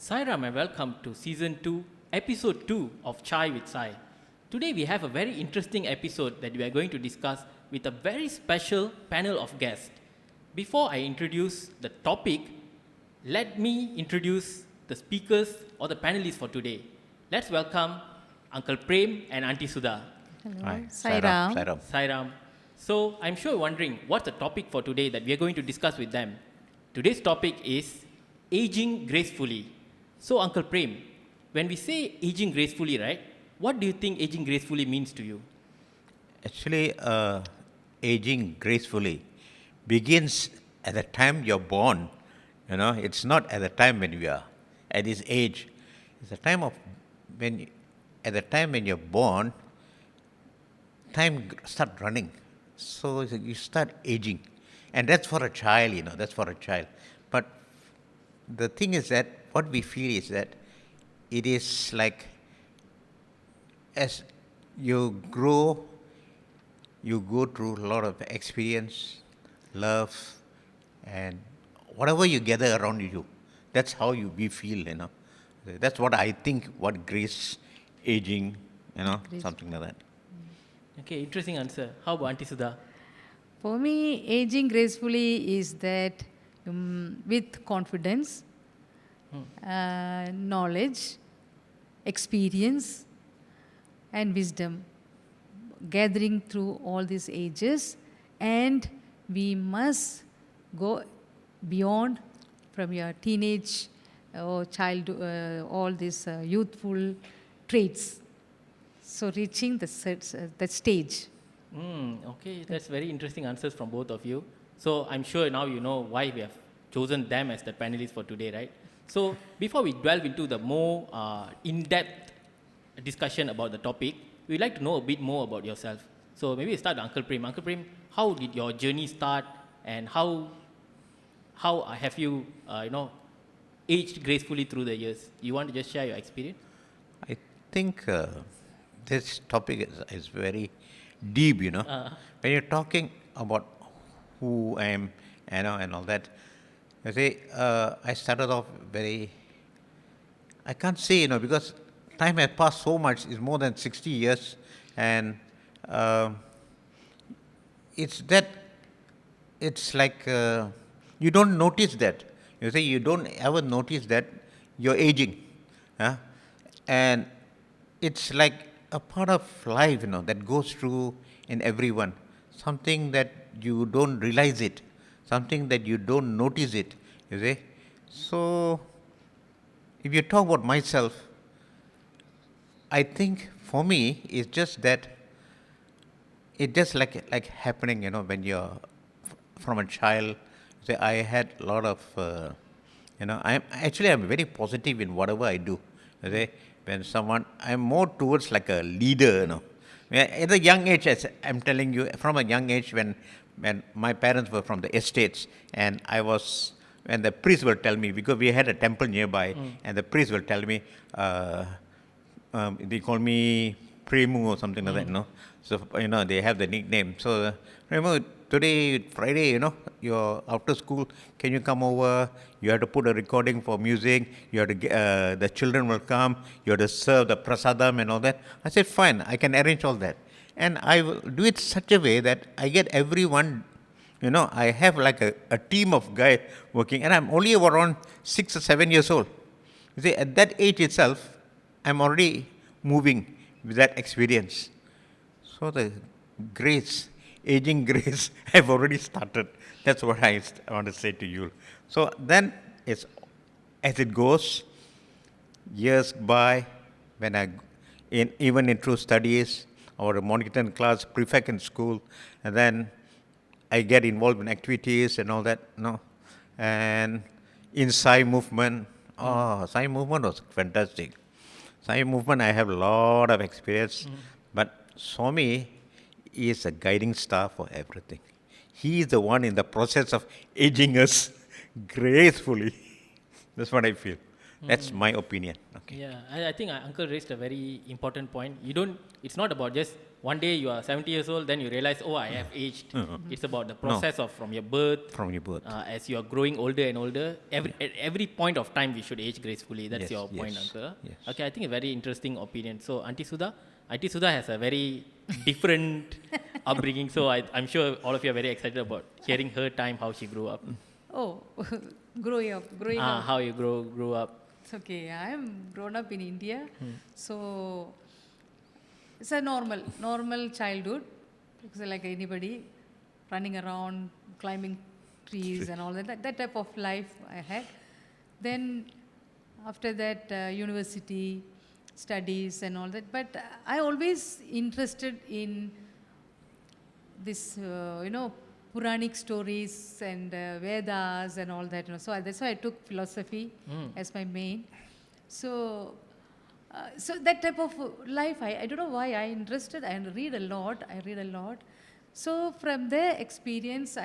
Sairam and welcome to Season 2, Episode 2 of Chai with Sai. Today we have a very interesting episode that we are going to discuss with a very special panel of guests. Before I introduce the topic, let me introduce the speakers or the panelists for today. Let's welcome Uncle Prem and Auntie Sudha. Hello. Hi. Sairam. Sairam. So I'm sure you're wondering what's the topic for today that we are going to discuss with them. Today's topic is aging gracefully. So Uncle Prem, when we say aging gracefully, right, what do you think aging gracefully means to you? Actually, aging gracefully begins at the time you're born. You know, it's not at the time when you are at this age. It's the time of at the time when you're born, time start running. So you start aging, and that's for a child. You know, that's for a child. But the thing is that what we feel is that it is like as you grow, you go through a lot of experience, love, and whatever you gather around you, that's how we feel, you know. That's what I think, what grace, aging, you know, something like that. Okay, interesting answer. How about Auntie Sudha? For me, aging gracefully is that with confidence, knowledge, experience, and wisdom, gathering through all these ages, and we must go beyond from your teenage or child, all these youthful traits. So reaching the stage. Okay, that's very interesting answers from both of you. So I'm sure now you know why we have chosen them as the panelists for today, right? So before we delve into the more in-depth discussion about the topic, we'd like to know a bit more about yourself. So maybe we start with Uncle Prem. Uncle Prem, how did your journey start, and how have you, aged gracefully through the years? You want to just share your experience? I think this topic is very deep, you know. When you're talking about who I am, you know, and all that, I say I started off I can't say, you know, because time has passed so much, it's more than 60 years, and it's like you don't notice that. You say you don't ever notice that you're aging. And it's like a part of life, you know, that goes through in everyone. Something that you don't realize it, something that you don't notice it, you see. So, if you talk about myself, I think for me, it's just that, it's just like happening, you know, when you're from a child. Say, I had a lot of, I'm very positive in whatever I do. You see, I'm more towards like a leader, you know. At a young age, as I'm telling you, from a young age, when my parents were from the estates, and when the priest will tell me, because we had a temple nearby, and the priest will tell me, they call me Premu or something like that, you know. So, you know, they have the nickname. So, remember, today, Friday, you know, you're after school, can you come over? You have to put a recording for music. You have to the children will come. You have to serve the prasadam and all that. I said, fine, I can arrange all that. And I will do it such a way that I get everyone, you know, I have like a team of guys working, and I'm only around 6 or 7 years old. You see, at that age itself, I'm already moving with that experience. So the grace, aging grace, have already started. That's what I want to say to you. So then, as it goes, years by, when even in true studies, or a monitor class, prefect in school, and then I get involved in activities and all that, you know. And in Sai movement, Sai movement was fantastic. Sai movement, I have a lot of experience, but Swami is a guiding star for everything. He is the one in the process of aging us gracefully. That's what I feel. That's my opinion. Okay. Yeah, I think Uncle raised a very important point. It's not about just one day you are 70 years old, then you realize, oh, I have aged. It's about the process of from your birth. From your birth. As you are growing older and older, at every point of time we should age gracefully. That's Yes, your point, yes, Uncle. yes. Okay, I think a very interesting opinion. So, Auntie Sudha has a very different upbringing. So, I'm sure all of you are very excited about hearing her time, how she grew up. Oh, growing up. How you grew up. It's okay. I am grown up in India, so it's a normal childhood. Because like anybody, running around, climbing trees and all that. That type of life I had. Then after that, university studies and all that. But I always interested in this, Puranic stories and Vedas and all that. So that's why I took philosophy as my main. So that type of life, I don't know why I interested. I read a lot. So from the experience,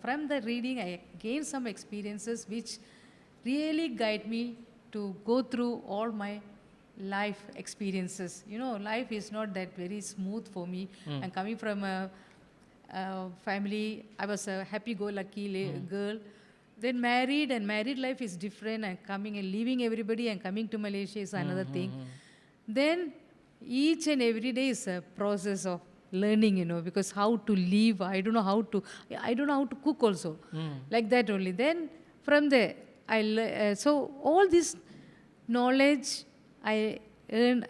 from the reading, I gained some experiences which really guide me to go through all my life experiences. Life is not that very smooth for me. I'm coming from a family. I was a happy-go-lucky girl. Then married, and married life is different. And coming and leaving everybody and coming to Malaysia is another thing. Then each and every day is a process of learning, because how to live, I don't know how to cook also. Like that only. Then from there, so all this knowledge I earned,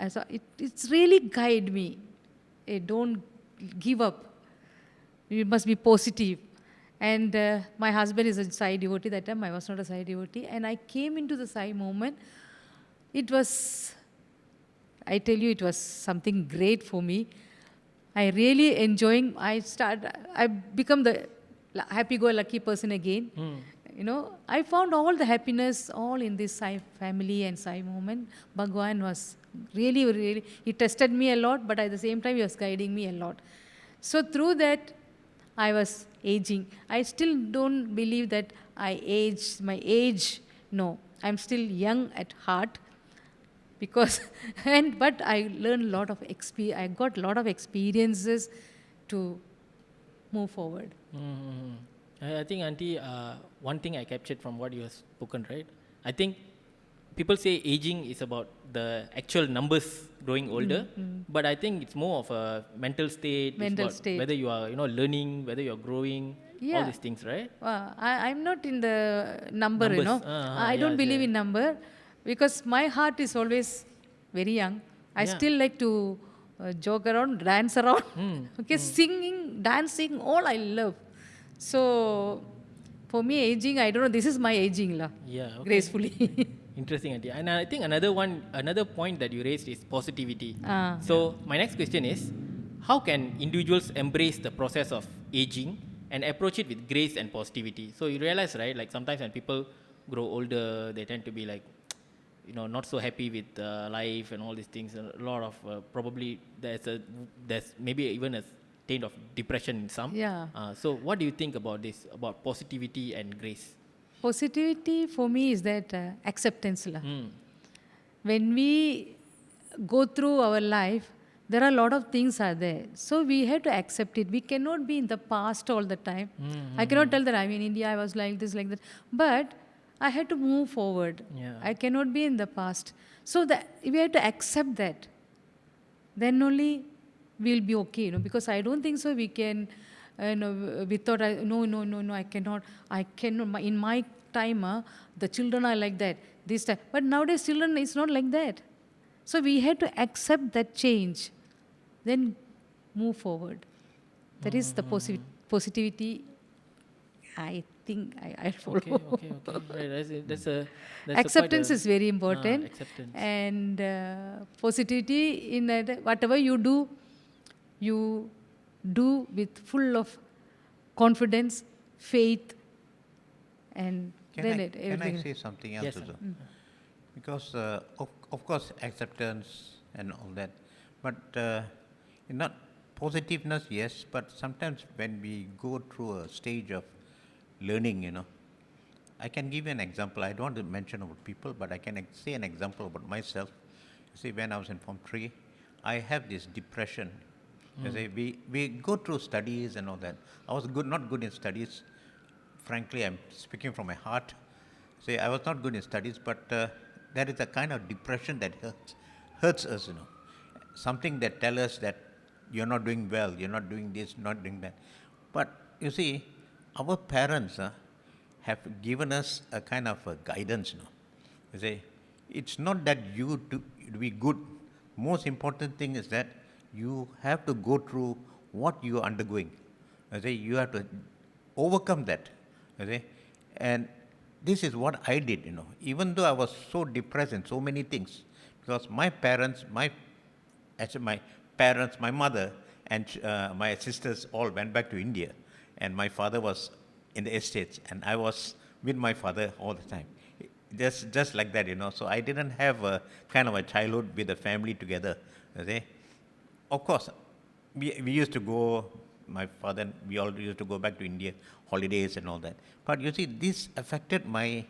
it's really guide me. Don't give up. You must be positive. And my husband is a Sai devotee. That time I was not a Sai devotee. And I came into the Sai movement. It was something great for me. I really enjoying. I become the happy-go-lucky person again. I found all the happiness all in this Sai family and Sai movement. Bhagwan was really, he tested me a lot, but at the same time he was guiding me a lot. So through that, I was aging. I still don't believe that I aged. My age, no. I'm still young at heart. But I learned a lot of I got a lot of experiences to move forward. I think, Auntie, one thing I captured from what you have spoken, right? I think people say aging is about the actual numbers growing older, but I think it's more of a mental state. Mental it's about state. whether you are, learning, whether you are growing, all these things, right? I'm not in the number, Numbers. I don't believe in number because my heart is always very young. I still like to joke around, dance around. Singing, dancing, all I love. So for me, aging, I don't know. This is my aging, gracefully. Interesting, Auntie. And I think another point that you raised is positivity. So my next question is, how can individuals embrace the process of aging and approach it with grace and positivity? So you realize, right, like sometimes when people grow older, they tend to be like, not so happy with life and all these things. A lot of probably there's maybe even a taint of depression in some. So what do you think about this, about positivity and grace? Positivity for me is that acceptance. When we go through our life, there are a lot of things are there. So we have to accept it. We cannot be in the past all the time. I cannot tell that I'm in India, I was like this, like that. But I had to move forward. I cannot be in the past. So we have to accept that. Then only we'll be okay, because I don't think so we can, we thought, no, I cannot. In my time, the children are like that, this time. But nowadays, children is not like that. So we had to accept that change, then move forward. That is the positivity I think I follow. Okay. Right. That's acceptance is very important. Acceptance. And positivity in that whatever you do with full of confidence, faith, and Can everything. I say something else? Yes, Also? Because of course acceptance and all that, but not positiveness, yes. But sometimes when we go through a stage of learning, I can give you an example. I don't want to mention about people, but I can say an example about myself. You see, when I was in Form 3, I have this depression. You see, we go through studies and all that. I was not good in studies. Frankly, I'm speaking from my heart. See, I was not good in studies, but there is a kind of depression that hurts us, Something that tells us that you're not doing well, you're not doing this, not doing that. But you see, our parents have given us a kind of a guidance, You see, it's not that you to be good. Most important thing is that you have to go through what you are undergoing. You see, you have to overcome that. You see, and this is what I did, Even though I was so depressed in so many things, because my parents, my mother and my sisters all went back to India, and my father was in the estates, and I was with my father all the time. Just like that, So I didn't have a kind of a childhood with a family together. You see. Of course, we used to go, my father and we all used to go back to India, holidays and all that. But you see, this affected my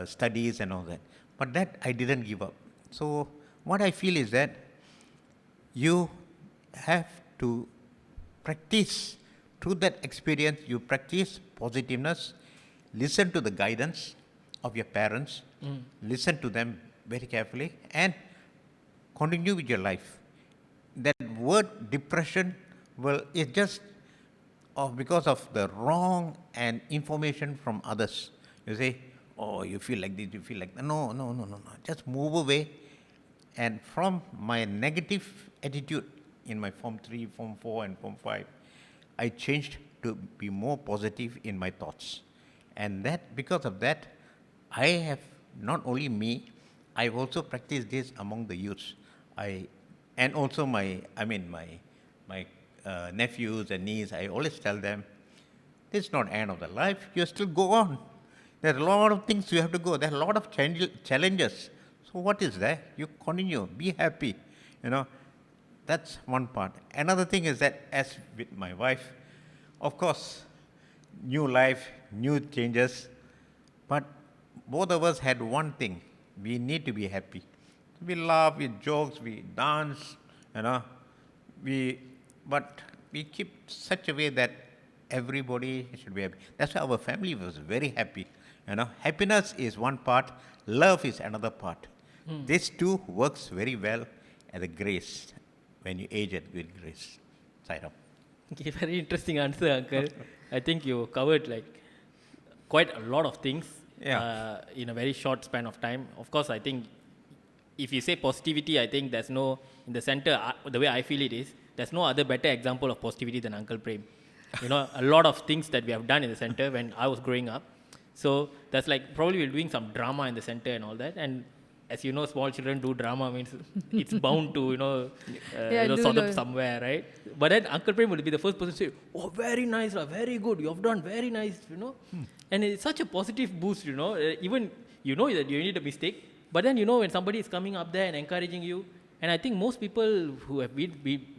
studies and all that. But that I didn't give up. So what I feel is that you have to practice through that experience. You practice positiveness, listen to the guidance of your parents, listen to them very carefully, and continue with your life. That word depression, it's just because of the wrong and information from others. You say, oh, you feel like this, you feel like that. No. Just move away. And from my negative attitude in my Form 3, Form 4 and Form 5, I changed to be more positive in my thoughts. And that, because of that, I have, not only me, I've also practiced this among the youths. And also my nephews and nieces, I always tell them, this is not end of the life, you still go on. There are a lot of things you have to go. There are a lot of challenges. So what is there? You continue, be happy. That's one part. Another thing is that, as with my wife, of course, new life, new changes, but both of us had one thing: we need to be happy. We laugh, we jokes, we dance, but we keep such a way that everybody should be happy. That's why our family was very happy. Happiness is one part, love is another part. These two works very well as a grace when you age it with grace. Sairam. Okay, very interesting answer, Uncle. I think you covered quite a lot of things in a very short span of time. Of course, I think if you say positivity, I think there's no, in the center, the way I feel it is, there's no other better example of positivity than Uncle Prem. A lot of things that we have done in the center when I was growing up. So that's probably we're doing some drama in the center and all that. And as you know, small children do drama, means it's bound to, sort up somewhere, right? But then Uncle Prem will be the first person to say, oh, very nice, very good, you have done very nice, And it's such a positive boost, even you know that you made a mistake, but then when somebody is coming up there and encouraging you, and I think most people who have we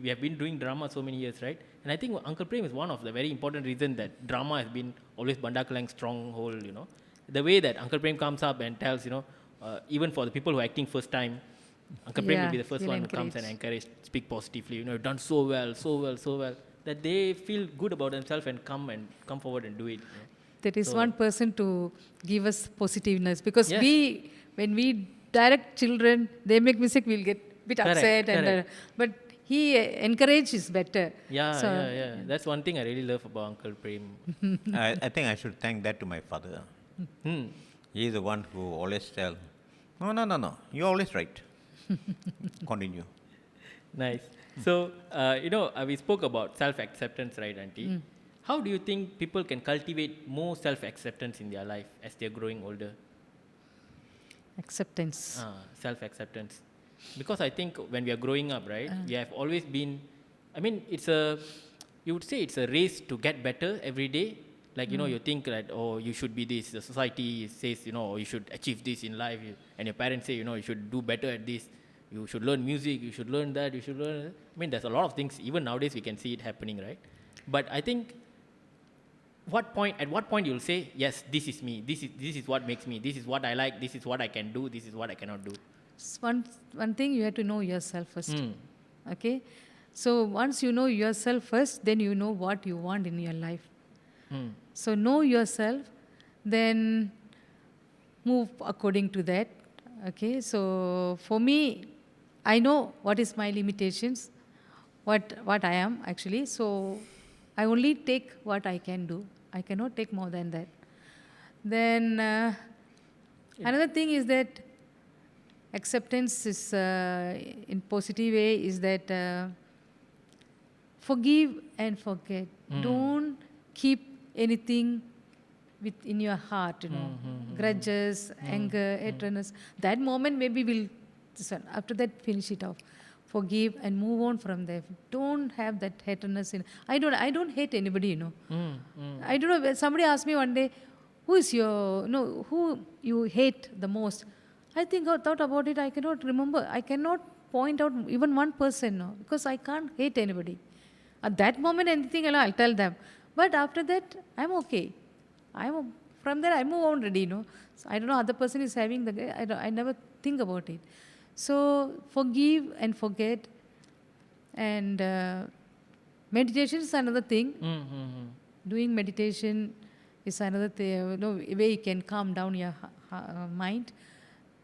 have been doing drama so many years, right? And I think Uncle Prem is one of the very important reasons that drama has been always Bandar Klang's stronghold, The way that Uncle Prem comes up and tells, even for the people who are acting first time, Uncle Prem will be the first one who comes and encourage, speak positively, you've done so well, that they feel good about themselves and come forward and do it. There is one person to give us positiveness, because when we direct children, they make mistake, we'll get a bit upset. But he encourages better. Yeah. That's one thing I really love about Uncle Prem. I think I should thank that to my father. He is the one who always tells, no, you're always right. Continue. Nice. So, we spoke about self-acceptance, right, Auntie? How do you think people can cultivate more self-acceptance in their life as they're growing older? Acceptance. Self-acceptance. Because I think when we are growing up, right, we have always been, you would say it's a race to get better every day. You think that, you should be this. The society says, you should achieve this in life. And your parents say, you should do better at this. You should learn music. You should learn that. You should learn. There's a lot of things. Even nowadays, we can see it happening, right? But I think at what point you'll say, yes, this is me, this is what makes me, this is what I like, this is what I can do, this is what I cannot do. One thing, you have to know yourself first. Mm. Okay? So once you know yourself first, then you know what you want in your life. Mm. So know yourself, then move according to that. Okay? So for me, I know what is my limitations, what I am actually. So I only take what I can do. I cannot take more than that. Then another thing is that acceptance is in positive way is that forgive and forget. Don't keep anything in your heart, grudges, anger, hatredness. That moment maybe will, after that finish it off. Forgive and move on from there. Don't have that hatredness in. I don't hate anybody, I don't know. Somebody asked me one day, who you hate the most? I thought about it. I cannot remember. I cannot point out even one person, because I can't hate anybody. At that moment, anything I'll tell them. But after that, I'm okay. From there, I move on already, So I don't know, other person is having I never think about it. So forgive and forget. And meditation is another thing. Doing meditation is another thing, way you can calm down your mind.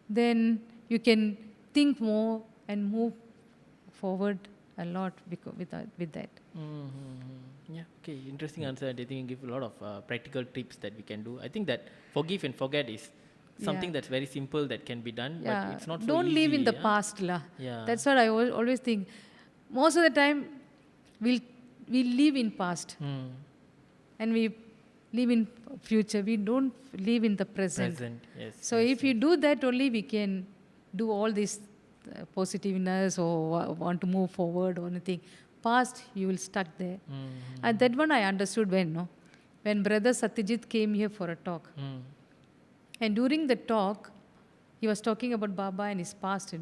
Then you can think more and move forward a lot with that. Yeah, okay, interesting answer. I think you give a lot of practical tips that we can do. I think that forgive and forget is something that's very simple that can be done, but it's not so Don't easy. live in the past. Yeah. That's what I always think. Most of the time, we live in past. And we live in future. We don't live in the present. Yes. So if you do that, only we can do all this positiveness or want to move forward or anything. Past, you will stuck there. And that one I understood when Brother Satyajit came here for a talk. And during the talk, he was talking about Baba and his past,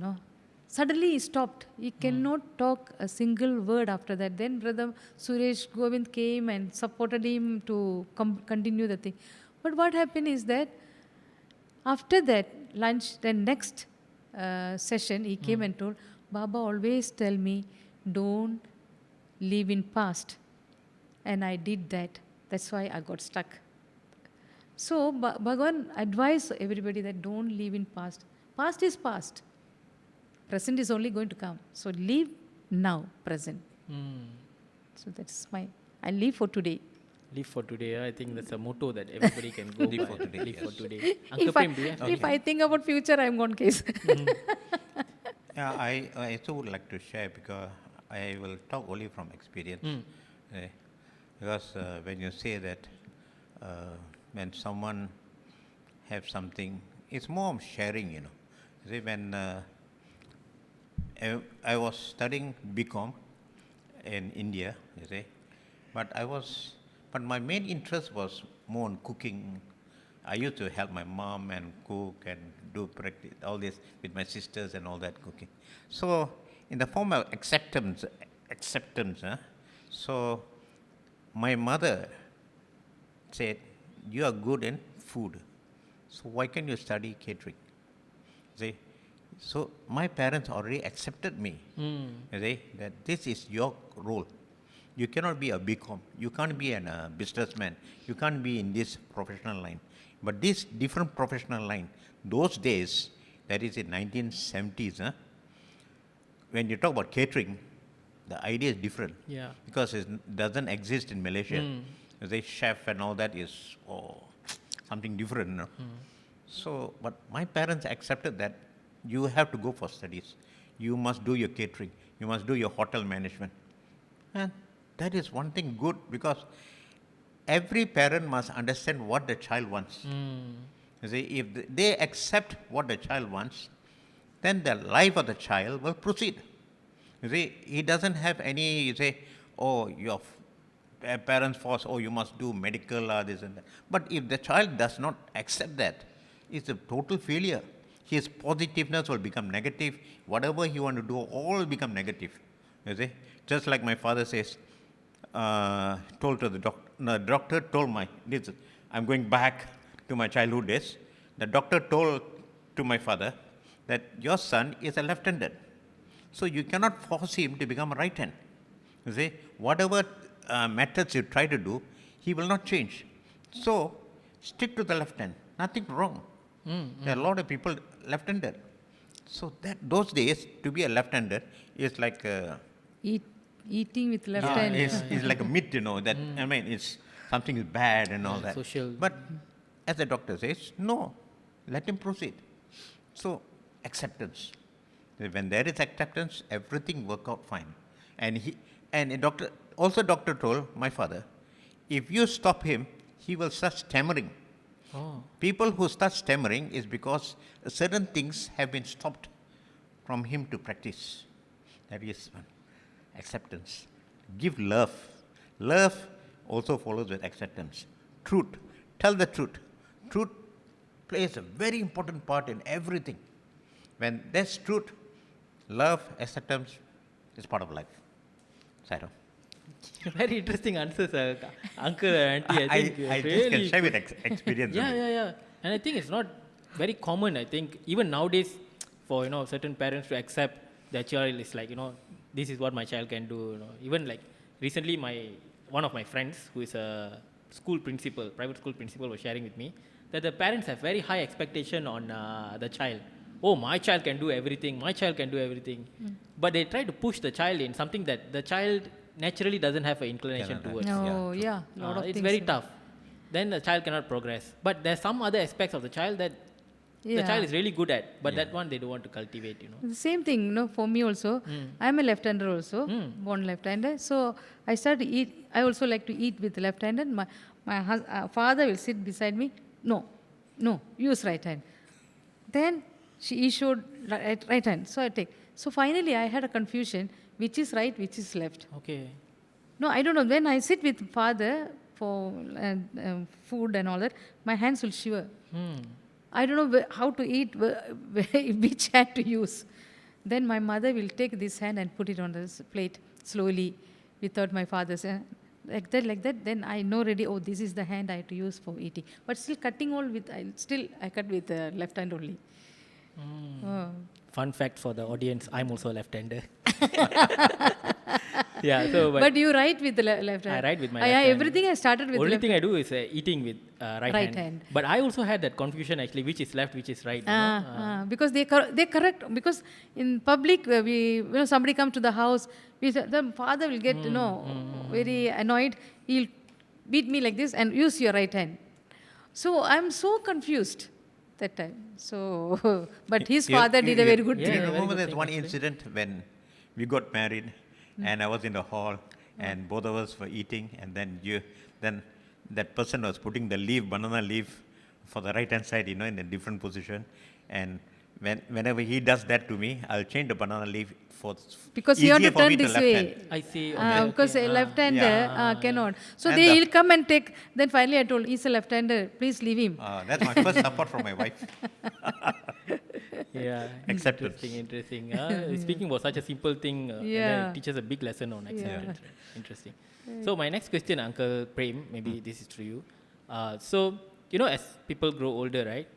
Suddenly he stopped. He cannot talk a single word after that. Then Brother Suresh Govind came and supported him to continue the thing. But what happened is that after that lunch, the next session, he came and told, Baba always tell me, don't live in past. And I did that. That's why I got stuck. So Bhagavan advised everybody that don't live in past. Past is past. Present is only going to come. So live now, present. So that's I live for today. Live for today. I think that's a motto that everybody can go Live by. for today, Live for yes. today. Uncle Prem, do you have If I think about future, I'm gone case. Yeah, I also would like to share because I will talk only from experience. Because when you say that when someone have something, it's more of sharing, You see, when I was studying BCom in India, but my main interest was more on cooking. I used to help my mom and cook and do practice, all this with my sisters and all that cooking. So in the form of acceptance, so my mother said, you are good in food, so why can't you study catering? See, so my parents already accepted me, that this is your role. You cannot be a BCom, you can't be a businessman, you can't be in this professional line. But this different professional line, those days, that is in 1970s, when you talk about catering, the idea is different. Yeah. Because it doesn't exist in Malaysia. The chef and all that is something different. So, but my parents accepted that you have to go for studies. You must do your catering. You must do your hotel management. And that is one thing good, because every parent must understand what the child wants. You see, if they accept what the child wants, then the life of the child will proceed. You see, he doesn't have any, you say, oh, your parents force, oh, you must do medical, this and that. But if the child does not accept that, it's a total failure. His positiveness will become negative. Whatever he want to do, all will become negative. You see, just like my father says, told to the doctor, no, the doctor told listen, I'm going back to my childhood days. The doctor told to my father that your son is a left-hander. So you cannot force him to become a right hand. You see, whatever methods you try to do, he will not change. So stick to the left hand. Nothing wrong. There are a lot of people left-hander. So those days, to be a left-hander is like Eating with left hand. It's like a myth, that I mean, it's something is bad and all that. Social. But as the doctor says, no, let him proceed. So acceptance. When there is acceptance, everything work out fine. And doctor told my father, if you stop him, he will start stammering. Oh. People who start stammering is because certain things have been stopped from him to practice. That is one. Acceptance. Give love. Love also follows with acceptance. Truth. Tell the truth. Truth plays a very important part in everything. When there's truth, love, acceptance is part of life. Sairo. Very interesting answers, uncle and auntie. I think I just really can share with experience. Yeah. And I think it's not very common. I think even nowadays, for certain parents to accept their child is like this is what my child can do. Even like recently, one of my friends who is a private school principal, was sharing with me that the parents have very high expectation on the child. Oh, my child can do everything. My child can do everything. But they try to push the child in something that the child naturally doesn't have an inclination towards. No, yeah, lot of It's things. very tough. Then the child cannot progress. But there's some other aspects of the child that the child is really good at, but that one they don't want to cultivate. The same thing, for me also. I'm a left-hander also, born left-hander. So I start to eat. I also like to eat with left-handed. My father will sit beside me. No, use right hand. Then he showed right hand. So I take. So finally I had a confusion, which is right, which is left. Okay. No, I don't know. When I sit with father for food and all that, my hands will shiver. I don't know how to eat, which hand to use. Then my mother will take this hand and put it on the plate slowly without my father's hand. Like that. Then I know already, this is the hand I have to use for eating. But still cutting all with, I cut with left hand only. Fun fact for the audience, I'm also a left-hander. Yeah, but you write with the left hand. I write with my left hand. Everything I started with Only left thing I do is eating with right hand. But I also had that confusion actually, which is left, which is right. Because they correct. Because in public, somebody comes to the house, the father will get very annoyed. He'll beat me like this and use your right hand. So I'm so confused that time. So, but his father did a very good You thing. remember there's one incident when we got married, and I was in the hall, and both of us were eating, and then that person was putting the banana leaf for the right hand side, in a different position, and whenever he does that to me, I'll change the banana leaf because you have to turn me this left way. hand. I see. Because a left-hander cannot. So And he'll come and take. Then finally I told, he's a left-hander. Please leave him. That's my first support from my wife. Yeah, Acceptance. Interesting. Speaking about such a simple thing, and then it teaches a big lesson on acceptance. Right? Interesting. So my next question, Uncle Prem, maybe this is to you. So as people grow older, right?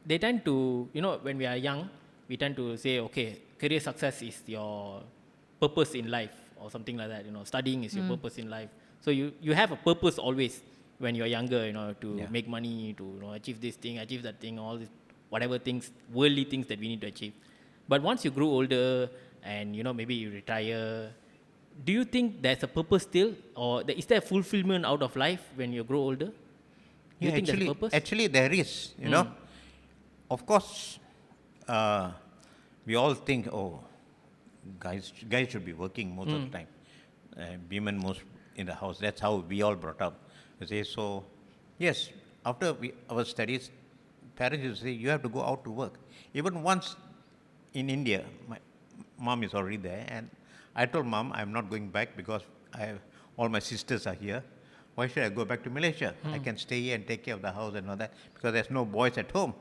They tend to, when we are young, we tend to say, okay, career success is your purpose in life or something like that. Studying is your purpose in life. So you have a purpose always when you're younger, to make money, to achieve this thing, achieve that thing, all this, whatever things, worldly things that we need to achieve. But once you grow older and maybe you retire, do you think there's a purpose still, or is there a fulfillment out of life when you grow older? Do you think there's a purpose? Actually, there is. Of course, we all think, guys should be working most of the time. Women most in the house. That's how we all brought up. You see, so yes, after our studies, parents used to say, you have to go out to work. Even once in India, my mom is already there, and I told mom, I'm not going back because all my sisters are here. Why should I go back to Malaysia? I can stay here and take care of the house and all that, because there's no boys at home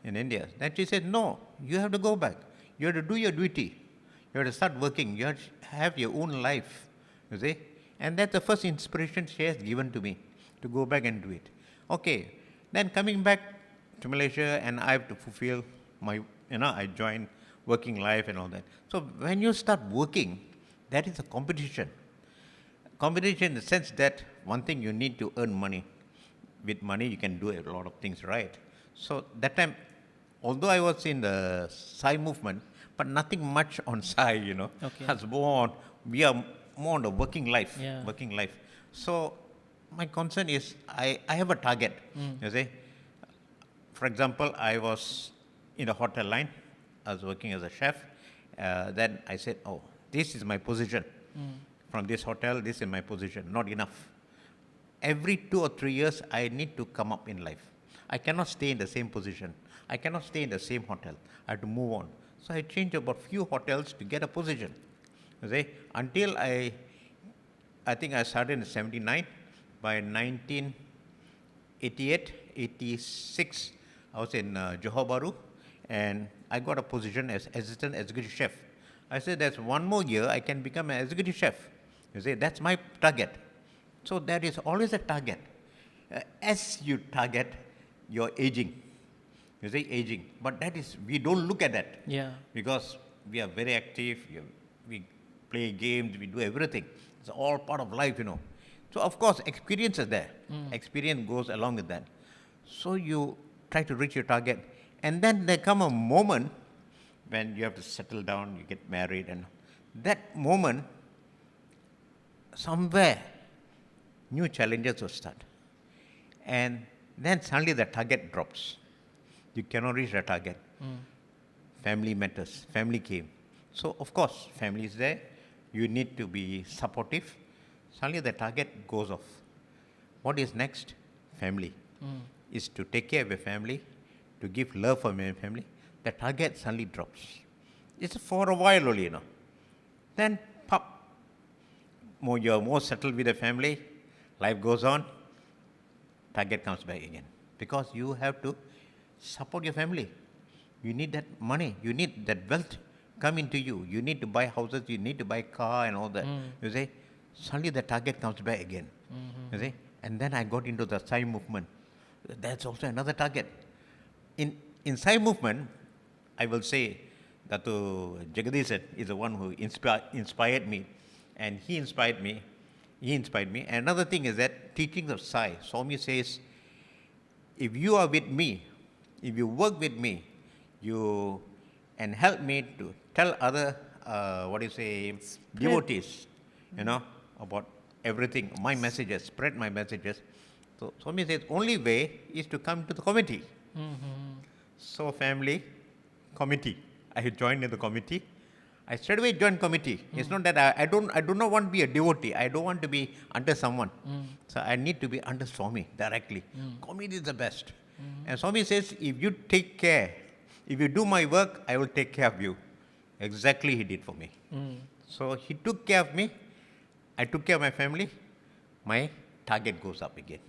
in India. Then she said, no, you have to go back. You have to do your duty. You have to start working. You have to have your own life, you see. And that's the first inspiration she has given to me to go back and do it. Okay, then coming back to Malaysia, and I have to fulfill my, I joined working life and all that. So when you start working, that is a competition. Competition in the sense that one thing, you need to earn money. With money, you can do a lot of things, right? So that time, although I was in the Sai movement, but nothing much on Sai, Okay. As more, we are more on the working life, Yeah. working life. So my concern is, I have a target, you see. For example, I was in a hotel line, I was working as a chef, then I said, oh, this is my position. From this hotel, this is my position, not enough. Every 2 or 3 years, I need to come up in life. I cannot stay in the same position. I cannot stay in the same hotel. I have to move on. So I changed about few hotels to get a position. You see, until I think I started in 79. By 1988, 86, I was in Johor Bahru, and I got a position as assistant executive chef. I said, there's one more year, I can become an executive chef. You see, that's my target. So there is always a target. As you target, you're aging. You say aging, but that is, we don't look at that. Yeah. Because we are very active, we play games, we do everything. It's all part of life, So of course, experience is there. Experience goes along with that. So you try to reach your target. And then there come a moment when you have to settle down, you get married, and that moment, somewhere, new challenges will start. And then suddenly the target drops. You cannot reach the target. Family matters. Family came. So, of course, family is there. You need to be supportive. Suddenly the target goes off. What is next? Family. Is to take care of your family, to give love for your family. The target suddenly drops. It's for a while only, Then, pop, you're more settled with the family, life goes on, target comes back again. Because you have to support your family. You need that money, you need that wealth come into you. You need to buy houses, you need to buy car and all that. You see, suddenly the target comes back again. You see, and then I got into the Sai movement. That's also another target. In Sai movement, I will say that Jagadish is the one who inspired me, and he inspired me. And another thing is that teachings of Sai, Swami says, if you are with me, if you work with me, and help me to tell other, devotees, about everything, my messages, spread my messages. So Swami says, only way is to come to the committee. So family, committee. I joined in the committee. I straight away joined committee. It's not that I do not want to be a devotee. I don't want to be under someone. So I need to be under Swami directly. Committee is the best. And Swami says, if you take care, if you do my work, I will take care of you. Exactly he did for me. So he took care of me. I took care of my family. My target goes up again.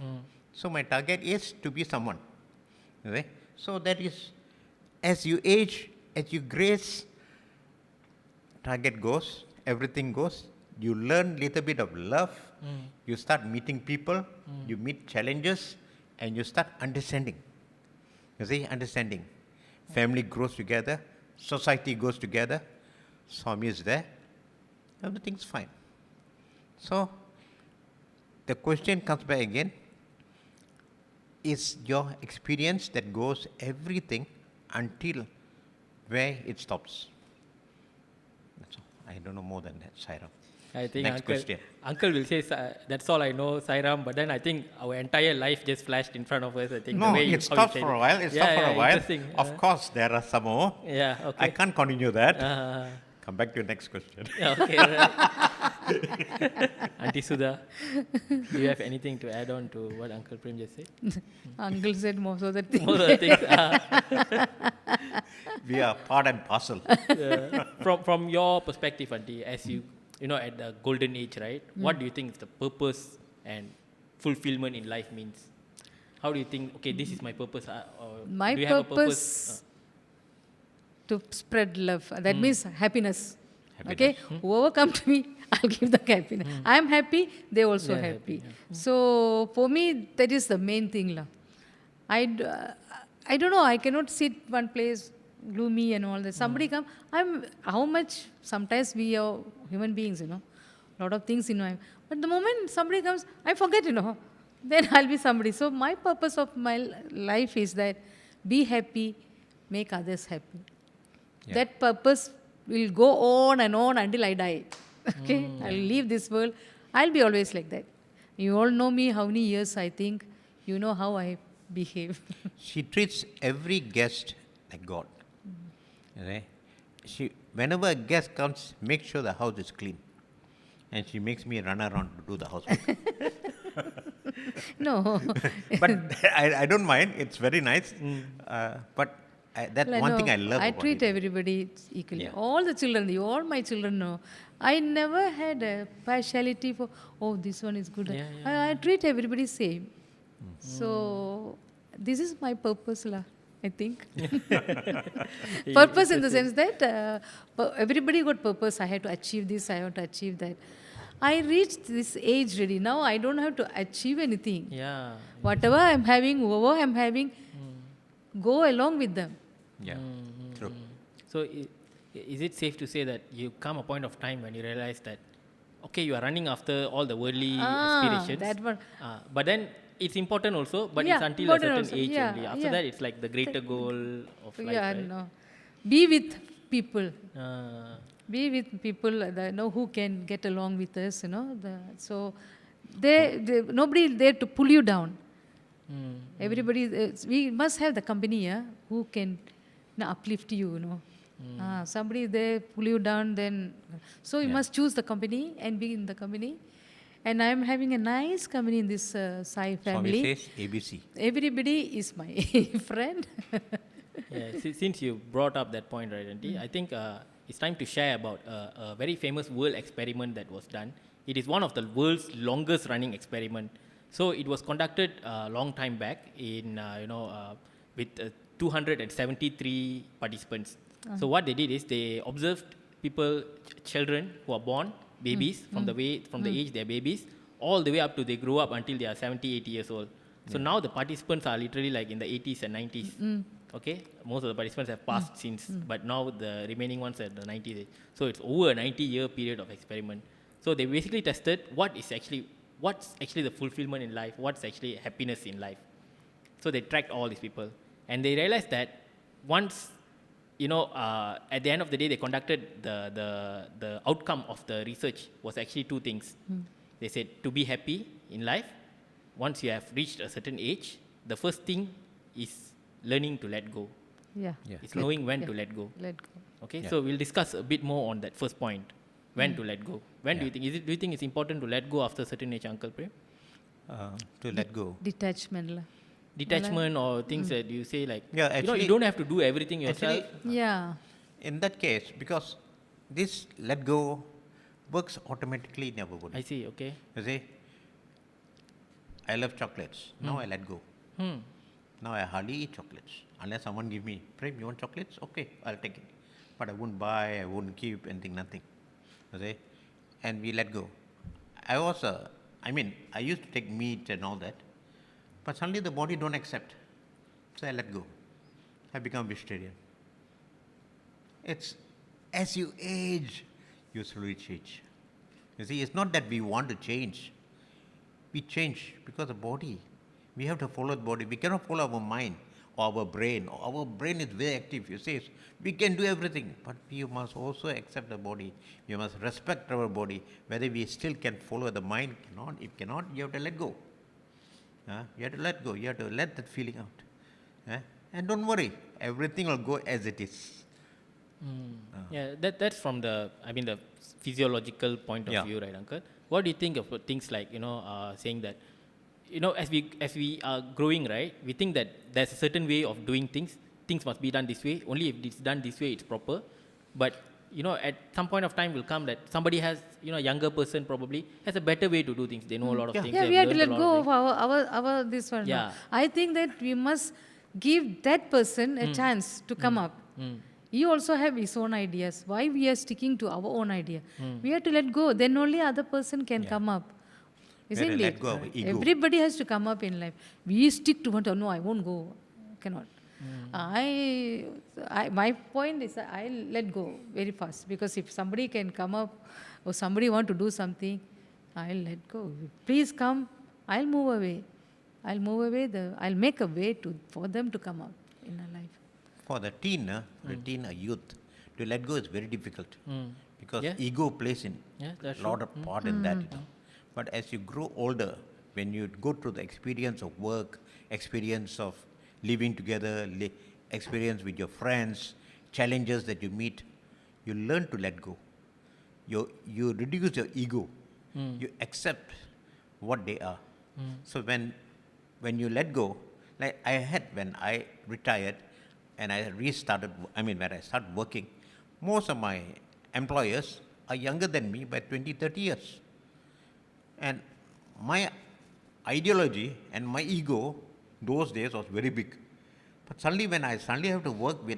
So my target is to be someone. Okay? So that is, as you age, as you grace, target goes, everything goes. You learn little bit of love. You start meeting people. You meet challenges, and you start understanding. You see, understanding. Family grows together. Society goes together. Swami is there. Everything's fine. So, the question comes back again. Is your experience that goes everything until where it stops? That's all. I don't know more than that, Sairam. I think Next question. Uncle will say, that's all I know, Sairam, but then I think our entire life just flashed in front of us. I think No, the way it stopped for a while. It stopped for a while. Interesting. Of course, there are some more. Yeah, okay. I can't continue that. Come back to your next question. Okay, right. Auntie Sudha, do you have anything to add on to what Uncle Prem just said? Uncle said most of the things. Most of the things. We are part and parcel. From your perspective, Auntie, as you at the golden age, right? What do you think is the purpose and fulfillment in life means? How do you think? Okay, this is my purpose. Or My do you have a purpose to spread love. That means happiness. Okay, whoever come to me, I'll give the happiness. I'm happy, they also They're happy. happy, So for me, that is the main thing, lah. I don't know. I cannot sit one place gloomy and all that. Somebody come. How much? Sometimes we are human beings, lot of things in my. But the moment somebody comes, I forget, Then I'll be somebody. So my purpose of my life is that be happy, make others happy. Yeah. That purpose will go on and on until I die. Okay, I'll leave this world. I'll be always like that. You all know me. How many years I think. You know how I behave. She treats every guest like God. Okay? Whenever a guest comes, make sure the house is clean. And she makes me run around to do the housework. No. But I don't mind. It's very nice. But that Well, one no, thing I love I about treat it. everybody equally. Yeah. All the children, all my children know. I never had a partiality for, this one is good. Yeah, I treat everybody same. So, this is my purpose, lah. I think. Purpose in the sense that everybody got purpose. I have to achieve this, I have to achieve that. I reached this age ready. Now I don't have to achieve anything. Yeah. Whatever I'm having, whoever I'm having, go along with them. Yeah, true. So is it safe to say that you come a point of time when you realize that, okay, you are running after all the worldly aspirations. That one. But then it's important also, but Yeah, it's until a important certain also. age Yeah, only. After yeah. that, it's like the greater goal of life, Yeah, right? no. Be with people. Uh, Be with people who can get along with us, so nobody there to pull you down. Everybody, we must have the company who can uplift you, somebody there pull you down, then so you must choose the company and be in the company. And I'm having a nice company in this Sai family. Swami says ABC. Everybody is my friend. yeah, since you brought up that point, right, Auntie, I think it's time to share about a very famous world experiment that was done. It is one of the world's longest running experiment. So it was conducted a long time back in, with 273 participants. So what they did is they observed children who are born, babies, from the age they are babies, all the way up to they grow up until they are 70, 80 years old. So now the participants are literally like in the 80s and 90s. Okay, most of the participants have passed since, but now the remaining ones are at the 90s age. So it's over a 90-year period of experiment. So they basically tested what's actually the fulfillment in life, what's actually happiness in life. So they tracked all these people, and they realized that once, at the end of the day, they conducted the outcome of the research was actually two things. They said to be happy in life, once you have reached a certain age, the first thing is learning to let go. Yeah. It's knowing when to let go. Let go. Okay, Yeah. so we'll discuss a bit more on that first point. When to let go. When do you think? Do you think it's important to let go after a certain age, Uncle Prem? To let go. Detachment. La. Detachment or things that you say like, Yeah, you actually- don't have to do everything yourself. Yeah. In that case, because this let go works automatically in everybody. I see, okay. You see, I love chocolates. Now I let go. Now I hardly eat chocolates. Unless someone give me, Prem, you want chocolates? Okay, I'll take it. But I won't buy, I won't keep anything, nothing. You see? And we let go. I used to take meat and all that. But suddenly the body don't accept. So I let go. I become vegetarian. It's as you age, you slowly change. You see, it's not that we want to change. We change because the body, we have to follow the body. We cannot follow our mind or our brain. Our brain is very active. You see, we can do everything, but we must also accept the body. We must respect our body. Whether we still can follow the mind, cannot. If cannot, you have to let go. You have to let go. You have to let that feeling out. And don't worry, everything will go as it is. Yeah, that's from the physiological point of Yeah. view, right, Uncle? What do you think of things like, saying that, as we are growing, right, we think that there's a certain way of doing things. Things must be done this way. Only if it's done this way, it's proper. But, at some point of time will come that somebody has, a younger person probably has a better way to do things. They know a lot of things. Yeah, they we have to learned a let lot go of of our this one. Yeah. I think that we must give that person a chance to come up. He also have his own ideas. Why we are sticking to our own idea? We have to let go. Then only other person can come up. Isn't Let it? go of ego. Everybody has to come up in life. We stick to one. No, I won't go. Cannot. My point is that I let go very fast, because if somebody can come up or somebody want to do something, I'll let go. Please come. I'll move away. I'll move away. I'll make a way for them to come up in our life. For the teen, a youth, to let go is very difficult because Yeah. ego plays in Yeah, that's a lot of part in that. But as you grow older, when you go through the experience of work, experience of living together, experience with your friends, challenges that you meet, you learn to let go. You reduce your ego. You accept what they are. So when you let go, like I had when I retired and I restarted, when I started working, most of my employers are younger than me by 20, 30 years. And my ideology and my ego those days was very big. But suddenly when I have to work with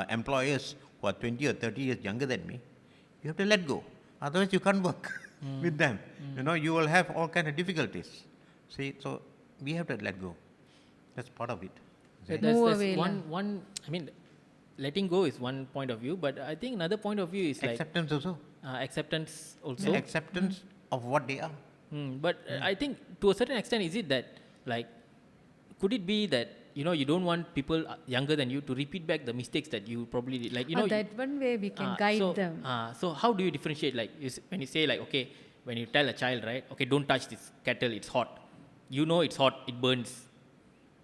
employers who are 20 or 30 years younger than me, you have to let go. Otherwise you can't work with them. You will have all kind of difficulties. See, so we have to let go. That's part of it. So See? there's away, one, letting go is one point of view, but I think another point of view is Acceptance also. acceptance also. Acceptance of what they are. But I think to a certain extent, is it that could it be that you don't want people younger than you to repeat back the mistakes that you probably did? That one way we can guide them. So how do you differentiate? When you say okay, when you tell a child, right? Okay, don't touch this kettle; it's hot. It's hot; it burns.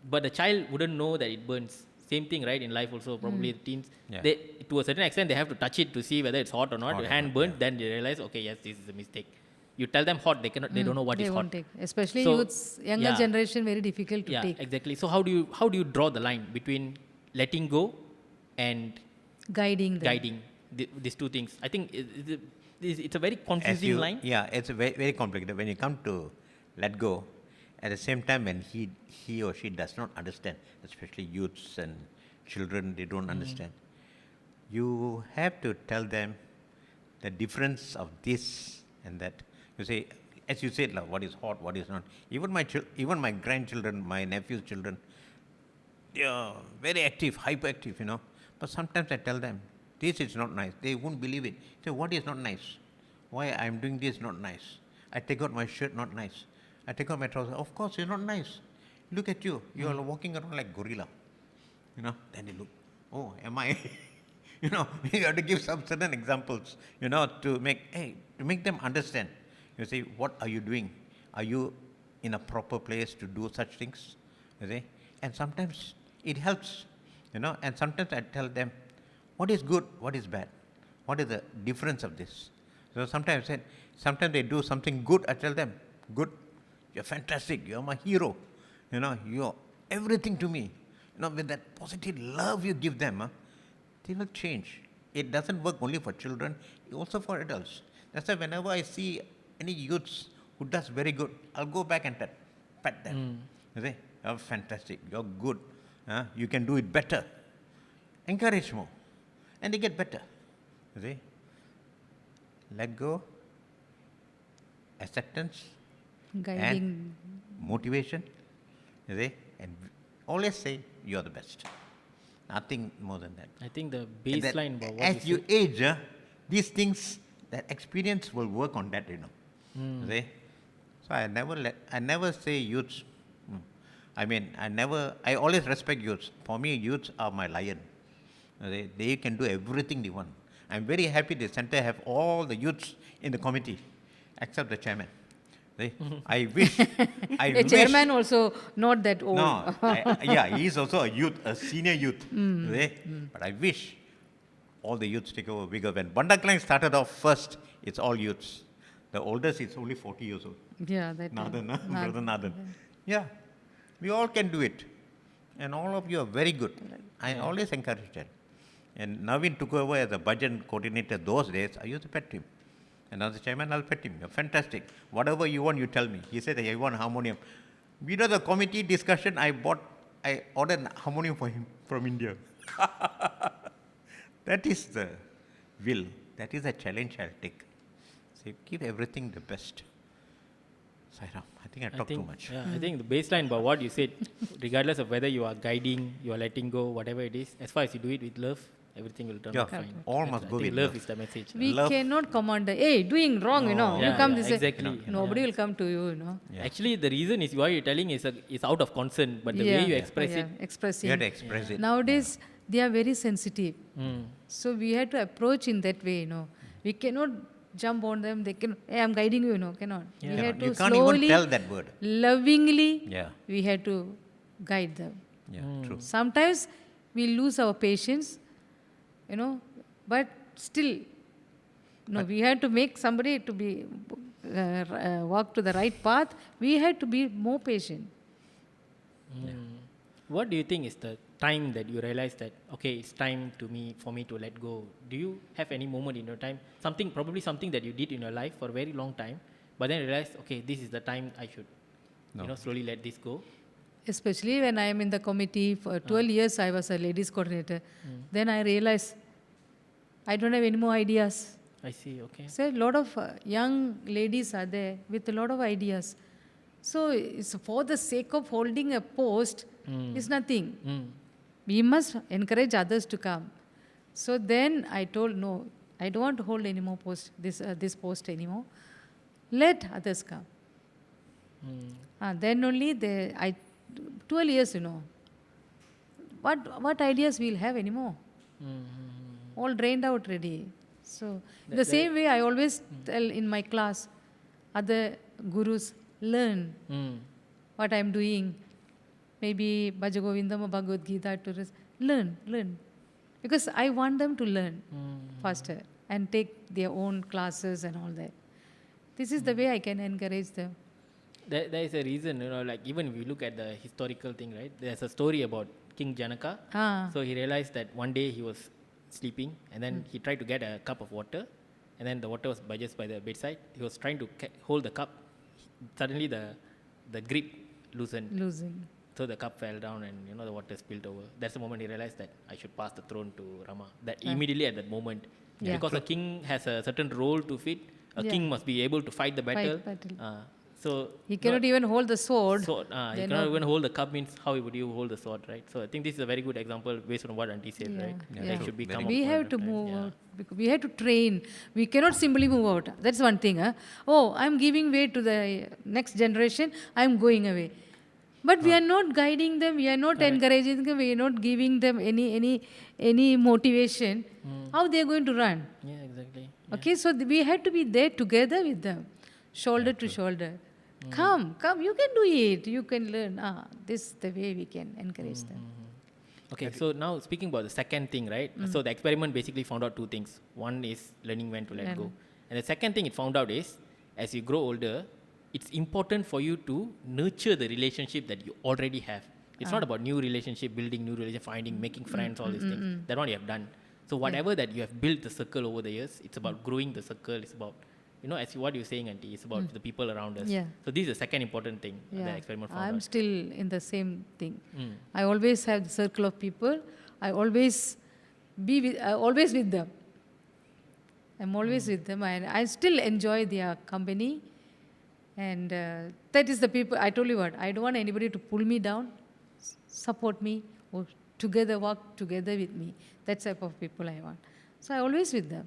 But the child wouldn't know that it burns. Same thing, right? In life also, probably the teens. Yeah. They, to a certain extent, they have to touch it to see whether it's hot or not. Hot or Hand not, burnt, then they realize, okay, yes, this is a mistake. You tell them hot, they cannot. They don't know what they is won't hot. take. Especially So, youths, younger yeah. generation, very difficult to Yeah, take. exactly. So how do you draw the line between letting go and Guiding them. guiding these two things? I think it's a very confusing line. Yeah, it's very, very complicated. When you come to let go, at the same time when he or she does not understand, especially youths and children, they don't understand. You have to tell them the difference of this and that. You say, as you said, what is hot, what is not. Even my grandchildren, my nephew's children, they are very active, hyperactive, But sometimes I tell them, this is not nice. They won't believe it. Say, what is not nice? Why I'm doing this not nice? I take out my shirt, not nice. I take out my trousers. Of course, you're not nice. Look at you. You are walking around like gorilla. Then they look, oh, am I? You have to give some certain examples, to make them understand. You say, what are you doing? Are you in a proper place to do such things? You see? And sometimes it helps, and sometimes I tell them, what is good, what is bad? What is the difference of this? So sometimes they do something good, I tell them, good, you're fantastic, you're my hero, you're everything to me. With that positive love you give them, they will change. It doesn't work only for children, also for adults. That's why whenever I see any youths who does very good, I'll go back and pat them. You say, you're fantastic, you're good, you can do it better. Encourage more. And they get better. You see? Let go, acceptance, Guiding. and motivation. You see? And always say, you're the best. Nothing more than that. I think the And that baseline about what as you you age, these things, that experience will work on that, You see? So I never say youths. I always respect youths. For me, youths are my lion. They can do everything they want. I'm very happy the center have all the youths in the committee, except the chairman. I wish. The chairman also not that old. No, he is also a senior youth. But I wish all the youths take over bigger. When Bandar Klang started off first, it's all youths. The oldest is only 40 years old. Yeah, that. Brother Nathan. Yeah, we all can do it. And all of you are very good. I always encourage that. And Naveen took over as a budget coordinator those days. I used to pet him. And as the chairman, I'll pet him. You're fantastic. Whatever you want, you tell me. He said, I want harmonium. The committee discussion, I ordered harmonium for him from India. That is the will. That is the challenge I'll take. So give everything the best. Sairam, I think I talked too much. Yeah, I think the baseline about what you said, regardless of whether you are guiding, you are letting go, whatever it is, as far as you do it with love, everything will turn Yeah, out fine. all must I go think with love love. is the message. We Love. cannot command, hey, doing wrong, you know. Yeah, you come yeah, this way. exactly. Nobody will come to you, you know. Yeah. Actually, the reason is what you're telling is out of concern, but the way you express it, Expressing. You have to express it. Nowadays, they are very sensitive. mm, So we have to approach in that way, you know. We cannot jump on them. They can, hey, I'm guiding you, you know. Cannot. We Yeah. have to You can't slowly, even tell that word. lovingly, Yeah. we have to guide them. Yeah, true. Sometimes we lose our patience, you know, but still, no, we have to make somebody to be walk to the right path. We have to be more patient. what do you think is the time that you realize that, okay, it's time for me to let go? Do you have any moment in your time, probably something that you did in your life for a very long time, but then realize, okay, this is the time I should, slowly let this go? Especially when I am in the committee for 12 years, I was a ladies coordinator. Then I realized I don't have any more ideas. I see, okay. So a lot of young ladies are there with a lot of ideas. So it's for the sake of holding a post, it's nothing. We must encourage others to come. So then I told, no, I don't want to hold any more this post anymore. Let others come. Then only 12 years, you know. What ideas we'll have anymore? All drained out already. So the same way I always tell in my class, other gurus, learn what I'm doing. Maybe Bhajagovindam or Bhagavad Gita to learn. Because I want them to learn faster and take their own classes and all that. This is the way I can encourage them. There is a reason, like even if you look at the historical thing, right? There's a story about King Janaka. So he realized that one day he was sleeping and then he tried to get a cup of water and then the water was just by the bedside. He was trying to hold the cup. Suddenly the grip loosened. So the cup fell down and the water spilled over. That's the moment he realized that I should pass the throne to Rama. That immediately at that moment. Yeah. Because a king has a certain role to fit. A king must be able to fight the battle. So he cannot even hold the sword. He cannot even hold the cup means how would you hold the sword, right? So I think this is a very good example based on what Auntie said, right? Yeah, There should be come We a have point to of time. move Yeah. out. Because we have to train. We cannot simply move out. That's one thing. Huh? Oh, I'm giving way to the next generation. I'm going away. But we are not guiding them. We are not encouraging them. We are not giving them any motivation. How they are going to run? Yeah, exactly. Okay, so we had to be there together with them, shoulder to shoulder. Come, you can do it. You can learn. This is the way we can encourage them. Okay, so now speaking about the second thing, right? So the experiment basically found out two things. One is learning when to let go. And the second thing it found out is, as you grow older, it's important for you to nurture the relationship that you already have. It's not about new relationship, building new relationship, finding, making friends, all these things. That's what you have done. So whatever that you have built the circle over the years, it's about growing the circle. It's about, as what you're saying, Auntie, it's about the people around us. Yeah. So this is the second important thing the experiment found I'm out. still in the same thing. I always have the circle of people. I always always with them. I'm always with them. I still enjoy their company. And that is the people, I told you what, I don't want anybody to pull me down, support me, or walk together with me. That type of people I want. So I always with them.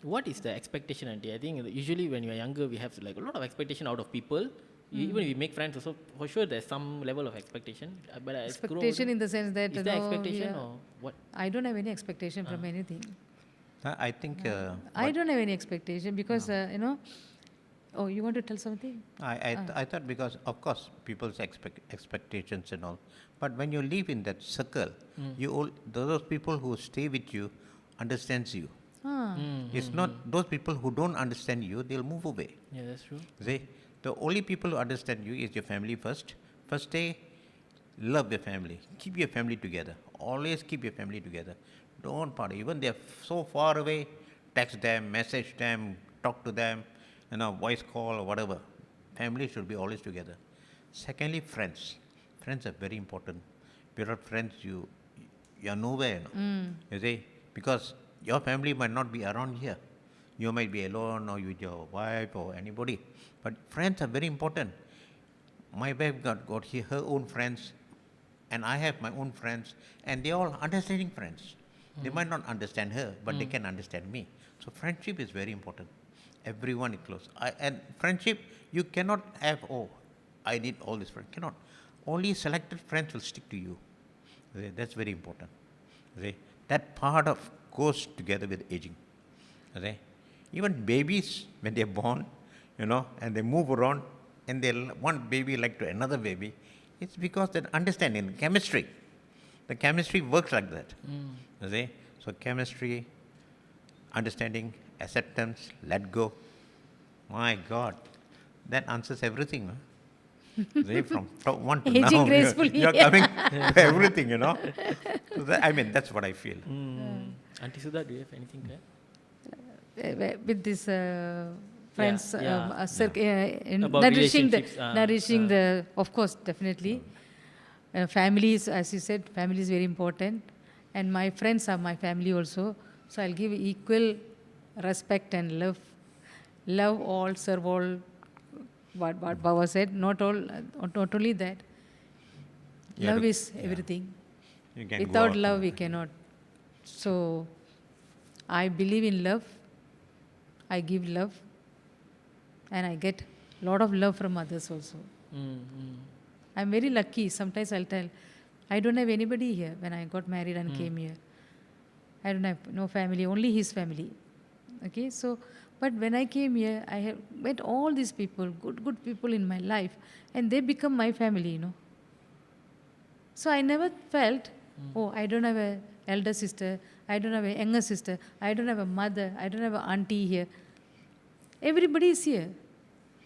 What is the expectation, Auntie? I think usually when you're younger, we have a lot of expectation out of people. Even if we make friends also, for sure there's some level of expectation. But as Expectation in the sense that, is there expectation or what? I don't have any expectation from anything. I think... I don't have any expectation because, oh, you want to tell something? I thought because, of course, people's expectations and all. But when you live in that circle, those people who stay with you understands you. It's not those people who don't understand you, they'll move away. Yeah, that's true. See, the only people who understand you is your family first. First day, love your family. Keep your family together. Always keep your family together. Don't party. Even they're so far away, text them, message them, talk to them, voice call or whatever. Family should be always together. Secondly, friends. Friends are very important. Without friends, you are nowhere. You see, because your family might not be around here. You might be alone or with your wife or anybody. But friends are very important. My wife got her own friends, and I have my own friends, and they're all understanding friends. They might not understand her, but they can understand me. So friendship is very important. Everyone is close. And friendship, you cannot have, I need all these friends. Cannot. Only selected friends will stick to you. That's very important. That part of goes together with aging. Even babies, when they're born, and they move around, and one baby like to another baby, it's because that understanding, chemistry. The chemistry works like that. So chemistry, understanding, acceptance, let go. My God, that answers everything. From top one to Aging now, gracefully. you're coming to everything, So that's what I feel. Auntie Sudha, do you have anything there? With this friends, About nourishing relationships, of course, definitely. Families, as you said, family is very important. And my friends are my family also. So I'll give equal respect and love. Love all, serve all. What Baba said, not only that. Love is everything. Without love, we cannot. So, I believe in love. I give love. And I get a lot of love from others also. I'm very lucky. Sometimes I'll tell, I don't have anybody here when I got married and came here. I don't have no family, only his family. Okay, so, but when I came here, I have met all these people, good people in my life, and they become my family, So I never felt, I don't have an elder sister, I don't have a younger sister, I don't have a mother, I don't have an auntie here. Everybody is here.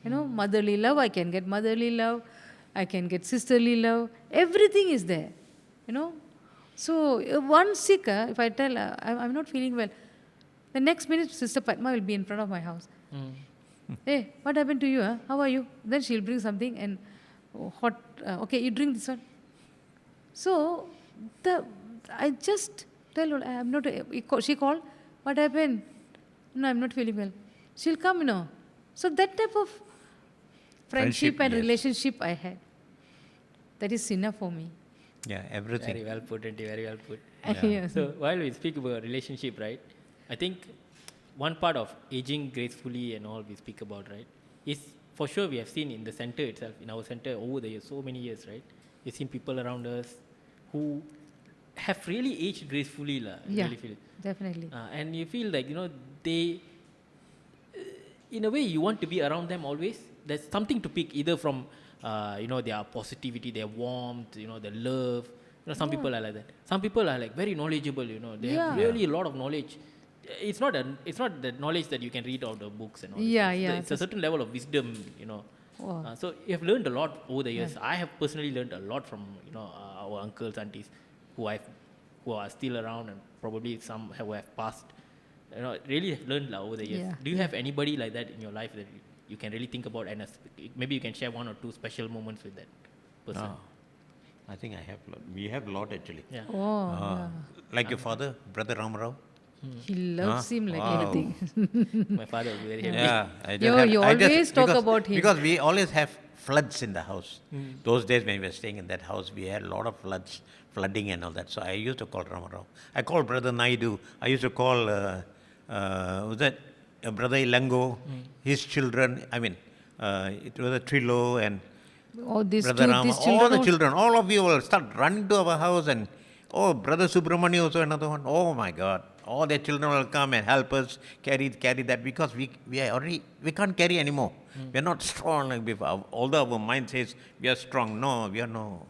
Motherly love, I can get motherly love, I can get sisterly love, everything is there, So one sick, if I tell I'm not feeling well, the next minute Sister Padma will be in front of my house. Hey, what happened to you? How are you? Then she'll bring something and hot, okay, you drink this one. So I just tell her, I'm not, she called, what happened? No, I'm not feeling well. She'll come, So that type of friendship and relationship I had. That is enough for me. Yeah, everything. Very well put, Auntie, very well put. Yes. So while we speak about relationship, right, I think one part of aging gracefully and all we speak about, right, is for sure we have seen in the center itself, in our center over the years, so many years, right, we've seen people around us who have really aged gracefully. Yeah, really feel. definitely. And you feel like, they, in a way, you want to be around them always. There's something to pick either from, their positivity, their warmth, their love. Some people are like that. Some people are like very knowledgeable, they have really a lot of knowledge. It's not the knowledge that you can read out of books and all. It's a certain level of wisdom, Wow. So you have learned a lot over the years. I have personally learned a lot from, our uncles, aunties, who are still around, and probably some who have passed. Really have learned over the years. Yeah. Do you have anybody like that in your life that you can really think about, and maybe you can share one or two special moments with that person? I think we have a lot actually. Yeah. Like your father, Brother Harrwinrao. He loves him like Wow. anything. My father was very happy. Yeah, You always talk about him. Because we always have floods in the house. Those days when we were staying in that house, we had a lot of flooding and all that. So I used to call Harrwinrao. I called Brother Naidu. I used to call, Brother Ilango, his children. It was a Trilo and These Brother Rama. these All the also- children, all of you will start running to our house, and Brother Subramani also another one. Oh my God. All their children will come and help us carry that, because we can't carry anymore. We are not strong like before. Although our mind says we are strong. No, we are no.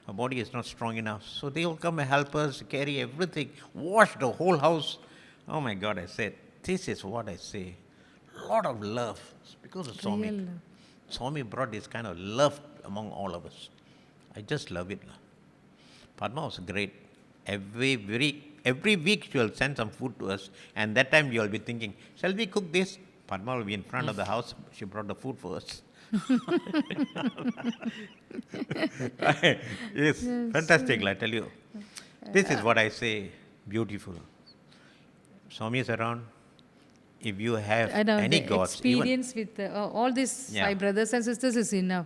Our body is not strong enough. So they will come and help us carry everything, wash the whole house. Oh my God, I said, this is what I say. A lot of love. It's because of Swami. Real love. Swami brought this kind of love among all of us. I just love it. Padma was great. Every week she will send some food to us, and that time you will be thinking, shall we cook this? Padma will be in front of the house. She brought the food for us. Yes, fantastic, I tell you. This is what I say, beautiful. Swami is around. If you have I know any the gods, even, experience with all these Yeah. 5 brothers and sisters is enough.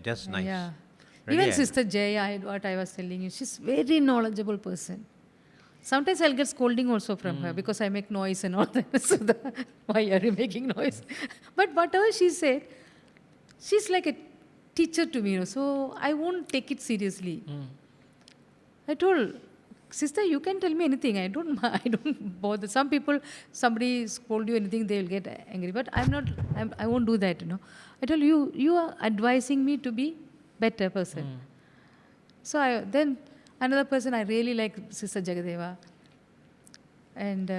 just nice. Yeah. Really, Even Sister Jaya, what I was telling you, she's very knowledgeable person. Sometimes I'll get scolding also from her because I make noise and all that. So why are you making noise? But whatever she said, she's like a teacher to me, so I won't take it seriously. I told, sister, you can tell me anything. I don't bother. Some people, somebody scold you anything, they will get angry. But I won't do that. I told you, you are advising me to be better person. So then another person I really like, Sister Jagadeva, and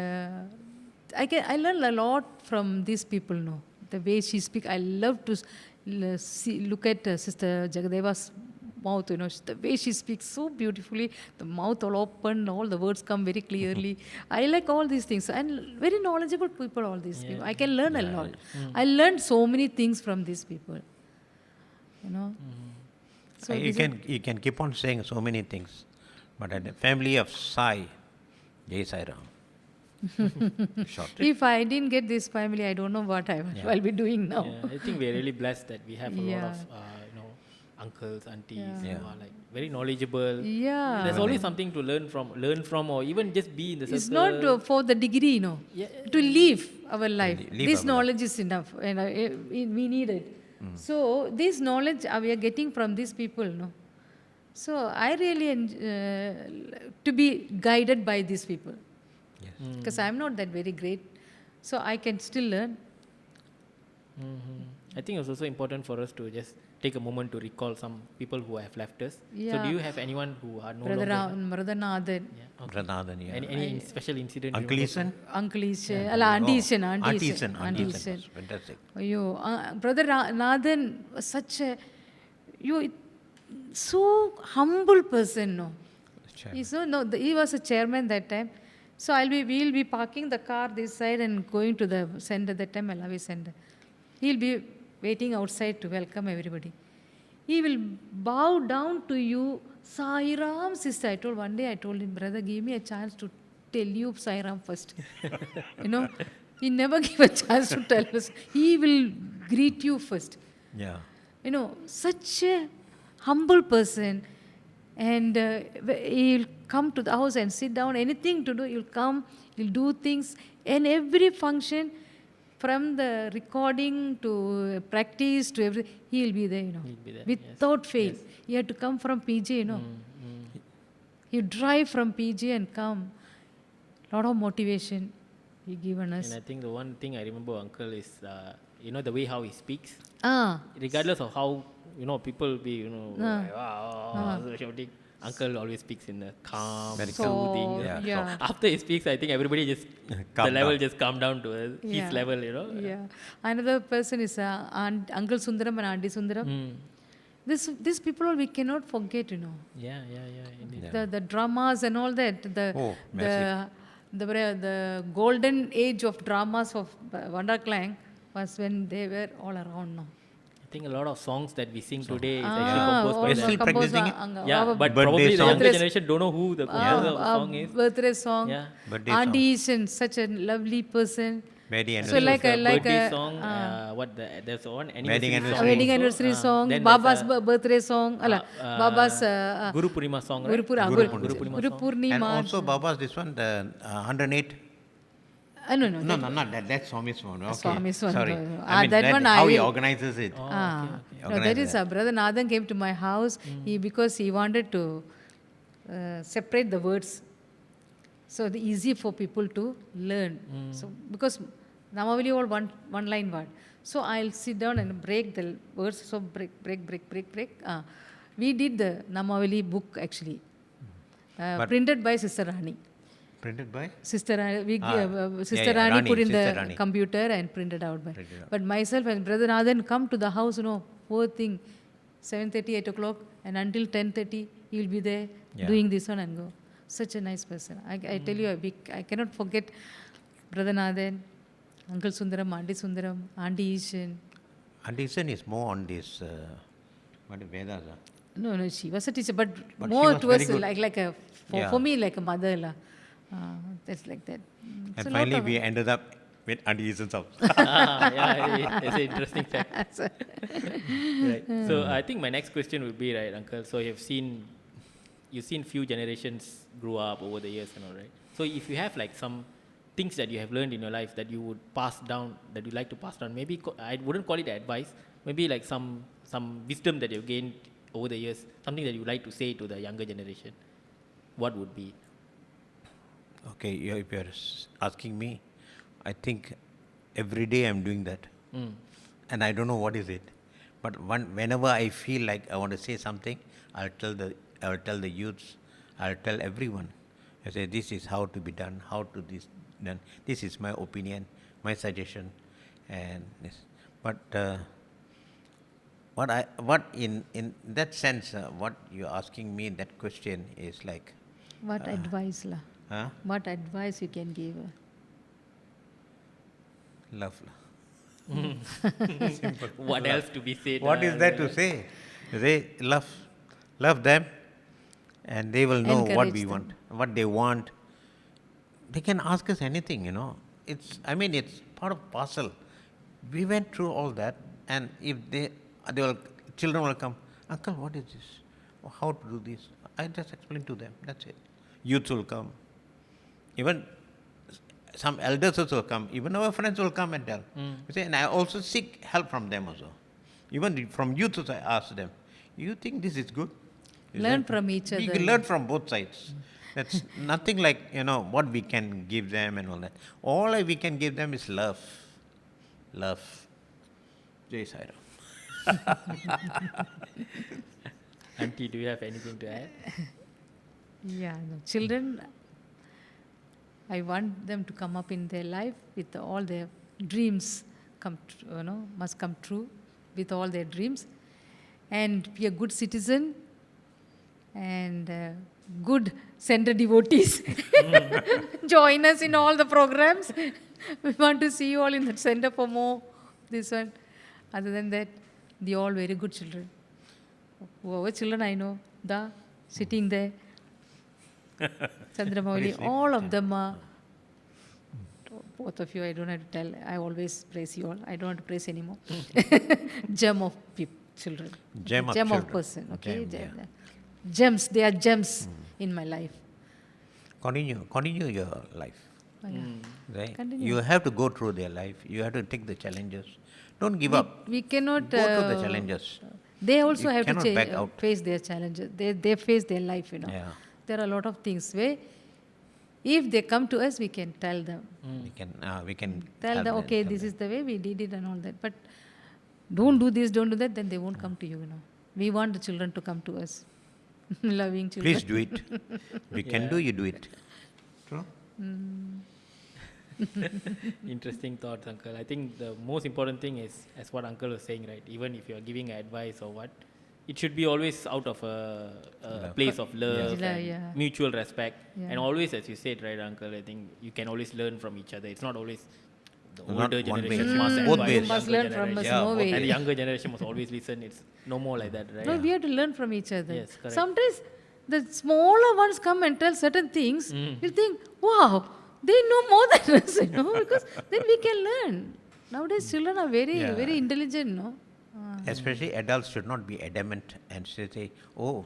I learn a lot from these people. The way she speaks, I love to look at Sister Jagadeva's mouth. The way she speaks so beautifully, the mouth all open, all the words come very clearly. I like all these things, and very knowledgeable people. All these people, I can learn a lot. I learned so many things from these people. So you can keep on saying so many things, but at the family of Sai, Jai Sai Ram. Short. If I didn't get this family, I don't know what I'll be doing now. Yeah, I think we're really blessed that we have a lot of uncles, aunties who are like very knowledgeable. Yeah. There's always something to learn from, or even just be in the circle. It's not for the degree, to live our life. Live This our knowledge is enough, and we need it. So this knowledge we are getting from these people, So I really to be guided by these people, because I'm not that very great, so I can still learn. I think it's also important for us to just take a moment to recall some people who have left us. So Yeah. do you have anyone who are no Brother longer? Brother Nathan, Yeah. okay. Pranathan, yeah. Any special incident? you Uncle remember? Isan? Uncle Ishan, Auntie Ishan, Auntie Isan. Fantastic. Brother Nathan was such a so humble person, he was a chairman that time. So we'll be parking the car this side and going to the center that time, Malawi center. He'll be waiting outside to welcome everybody. He will bow down to you, Sai Ram, sister. One day I told him, brother, give me a chance to tell you Sai Ram first. He never give a chance to tell us. He will greet you first. Yeah. Such a humble person. And he'll come to the house and sit down. Anything to do, he'll come, he'll do things. And every function, from the recording to practice to everything, he'll be there, He'll be there, without fail. He had to come from PG, He'd drive from PG and come. Lot of motivation he given us. And I think the one thing I remember, Uncle, is the way how he speaks. Regardless of how people be shouting, Uncle always speaks in a calm, Very soothing. calm. Yeah. After he speaks, I think everybody just Calm level down. just calm down to his level. Yeah. Another person is Uncle Sundaram and Auntie Sundaram. These people we cannot forget, Yeah. Indeed. The dramas and all that. The golden age of dramas of Bandar Klang was when they were all around now. I think a lot of songs that we sing today is actually We're composed by still them. practicing it? Yeah, our but birthday probably the song. younger generation don't know who the composer of the song is. birthday song. Yeah. Birthday Auntie Ishan, such a lovely person. Wedding So anniversary. like birthday a song. There's one Wedding anniversary anniversary. song. wedding also. anniversary song, Then Baba's there's a, birthday song, Baba's Guru Purnima song, right? Guru Purnima song. Purnima. And also Baba's this one, the 108. No. No, not that. That's Swami's one. Okay. Swami's one. Sorry. That that one how I he will- organizes it. No, Organize that is that. Brother Nathan came to my house because he wanted to separate the words. So the easy for people to learn. So because Namavali all one line word. So I'll sit down and break the words. So break. We did the Namavali book actually. Printed by Sister Rani. Printed by? Sister Rani, Sister yeah, Rani Rani, put in Sister the Rani. computer and printed out by. Printed out. But myself and Brother Nathan come to the house, poor thing, 7:30, 8 o'clock, and until 10:30, he will be there doing this one and go. Such a nice person. I tell you, I cannot forget Brother Nathan, Uncle Sundaram, Auntie Ishan. Auntie Isan is more on this, what is Vedas? No, she was a teacher, but But more she was towards very good. like a for me like a mother. that's like that. It's And a lot finally, of- we ended up with Auntie Eason's house. It's an interesting fact. Right. So I think my next question would be, right, Uncle. So you've seen few generations grow up over the years and all, right? So if you have like some things that you have learned in your life that you would pass down, that you like to pass down, maybe I wouldn't call it advice, maybe like some wisdom that you've gained over the years, something that you like to say to the younger generation, what would be? Okay, if you're asking me, I think every day I'm doing that. And I don't know what is it. But whenever I feel like I want to say something, I'll tell the youths, I'll tell everyone. I say, this is how to be done, how to this done. This is my opinion, my suggestion, and this. But what in that sense, what you're asking me that question is like, What advice, lah? huh? What advice you can give? Love. What else to be said? What is there to say? They love them, and they will know what Encourage we them. want, what they want. They can ask us anything, It's part of parcel. We went through all that, and if children will come, Uncle, what is this? Or how to do this? I just explain to them. That's it. Youths will come. Even some elders also will come. Even our friends will come and tell. You see, and I also seek help from them also. Even from youth also I ask them, you think this is good? Is Learn that- from each We other. can learn from both sides. That's nothing like, what we can give them and all that. All we can give them is love. Love. Jai Sai Ram. Auntie, do you have anything to add? Yeah, no. Children, I want them to come up in their life with all their dreams must come true with all their dreams, and be a good citizen and good center devotees. Join us in all the programs. We want to see you all in the center for more this one. Other than that, they all very good children. Whoever children I know, sitting there. Chandramouli, all of them are, both of you, I don't have to tell, I always praise you all. I don't want to praise anymore. Gem of children. Gem of of children. person, okay? Gem, yeah. Gems, they are gems in my life. Continue your life. Right? Continue. You have to go through their life. You have to take the challenges. Don't give up. We cannot... Go through the challenges. They also You have cannot to back out. face their challenges. They face their life, Yeah. There are a lot of things where if they come to us, we can tell them. We can Tell help them, okay, tell this them. is the way we did it and all that. But don't do this, don't do that, then they won't come to you, We want the children to come to us. Loving children. Please do it. We can do, you do it. True? Interesting thoughts, Uncle. I think the most important thing is, as what Uncle was saying, right? Even if you are giving advice or what, it should be always out of a place of love Yeah. and Yeah. mutual respect. Yeah. And always, as you said, right, Uncle, I think you can always learn from each other. It's not always the Not older one way. generation must Both advise ways. the You must younger learn from us, generation. no way. And the younger generation must always listen. It's no more like that, right? No, we have to learn from each other. Yes, correct. Sometimes the smaller ones come and tell certain things, we'll think, wow, they know more than us, because then we can learn. Nowadays, children are very, Yeah. very intelligent, Especially adults should not be adamant and say, oh,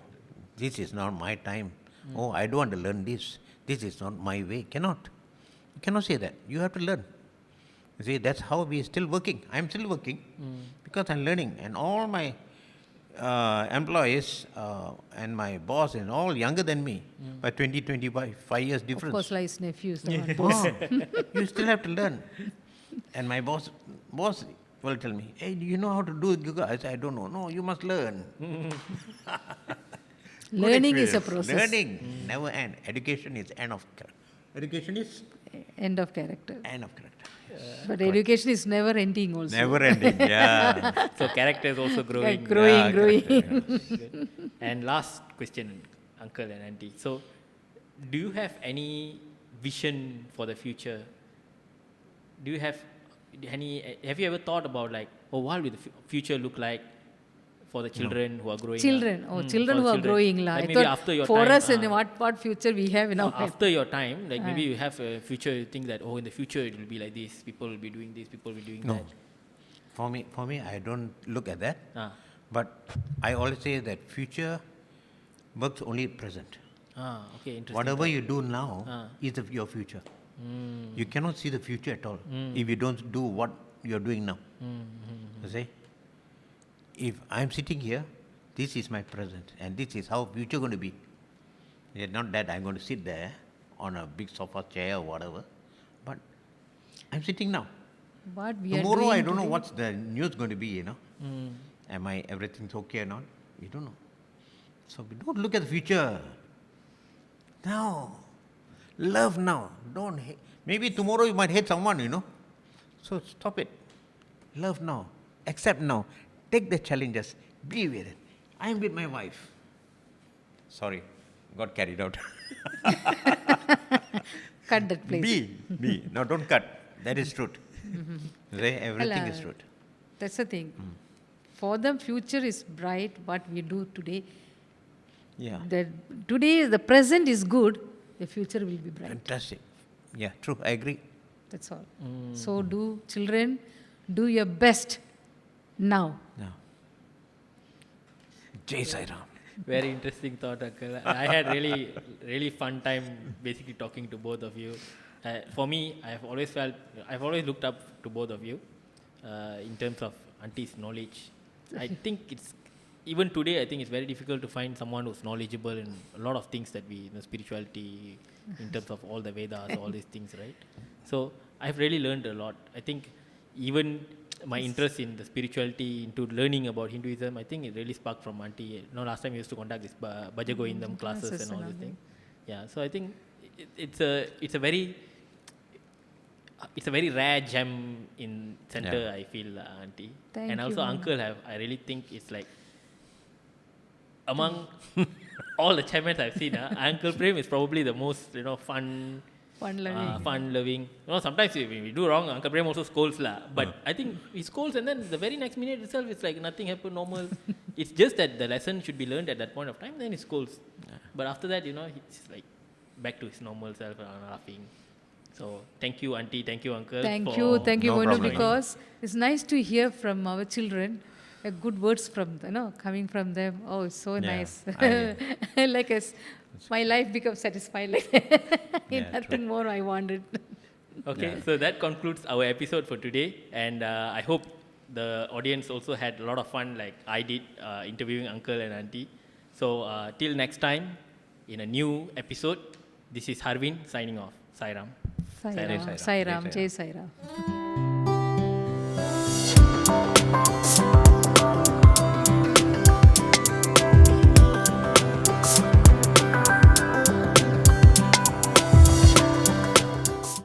this is not my time. Oh, I don't want to learn this. This is not my way. You cannot say that. You have to learn. You see, that's how we are still working. I'm still working because I'm learning. And all my employees and my boss and all younger than me by 20, 25, 5 years Of difference. course, like nephews. the one. Oh, you still have to learn. And my boss will tell me, hey, do you know how to do yoga? I say, I don't know. No, you must learn. Learning is a Experience. process. Learning never end. Education is end of character. Education is End of character. end of character. But education is never ending also. Never ending. Yeah. So character is also growing. Growing, Yeah, growing. Good. And last question, Uncle and Auntie. So, do you have any vision for the future? Do you have any? Have you ever thought about like, what will the future look like for the children who are growing Children, up. children For who are children. growing. Like I maybe thought after your for time, us, and what future we have in our life. after your time, like maybe you have a future, you think that, in the future it will be like this, people will be doing this, people will be doing No. that. For me, I don't look at that. Ah. But I always say that future works only present. Okay, interesting. Whatever you do now Ah. is your future. You cannot see the future at all if you don't do what you're doing now. You see? If I'm sitting here, this is my present and this is how future going to be. It's not that I'm going to sit there on a big sofa chair or whatever, but I'm sitting now. What we are Tomorrow doing I don't know today. what's the news going to be, Am I everything's okay or not? We don't know. So we don't look at the future. Now. Love now. Don't hate. Maybe tomorrow you might hate someone, So stop it. Love now. Accept now. Take the challenges. Be with it. I'm with my wife. Sorry. Got carried out. Cut that place. Be. No, don't cut. That is truth. Say everything is truth. That's the thing. For them, future is bright. What we do today, Yeah. today the present is good. The future will be bright. Fantastic. Yeah, true. I agree. That's all. So children, do your best now. Yeah. Jai Sai Ram. Very interesting thought, Uncle. I had really fun time basically talking to both of you. For me, I've always looked up to both of you in terms of Auntie's knowledge. I think even today, I think it's very difficult to find someone who's knowledgeable in a lot of things that spirituality, in terms of all the Vedas, all these things, right? So I've really learned a lot. I think even my interest in the spirituality, into learning about Hinduism, I think it really sparked from Auntie. Last time we used to conduct this Bhaja Goindam classes and all these things. Yeah, so I think it's a very rare gem in center. I feel, Auntie, Thank and you, also Mama. Uncle. I really think it's like among all the chairmans I've seen, Uncle Prem is probably the most fun. Fun-loving. Sometimes when we do wrong, Uncle Prem also scolds lah. But I think he scolds, and then the very next minute itself, it's like nothing happened, normal. It's just that the lesson should be learned at that point of time. Then he scolds. But after that, he's like back to his normal self, laughing. So thank you, Auntie. Thank you, Uncle. Thank No you, Monu, problem. because it's nice to hear from our children. Good words from coming from them. Oh, it's so Yeah, nice. Like my life becomes satisfied. Yeah, Nothing more I wanted. Okay, so that concludes our episode for today, and I hope the audience also had a lot of fun, like I did, interviewing Uncle and Auntie. So till next time, in a new episode, this is Harwin signing off. Sai Ram. Sai Jai Ram, Sai Ram. Sai Jai Ram, Sai Jai Sai Ram.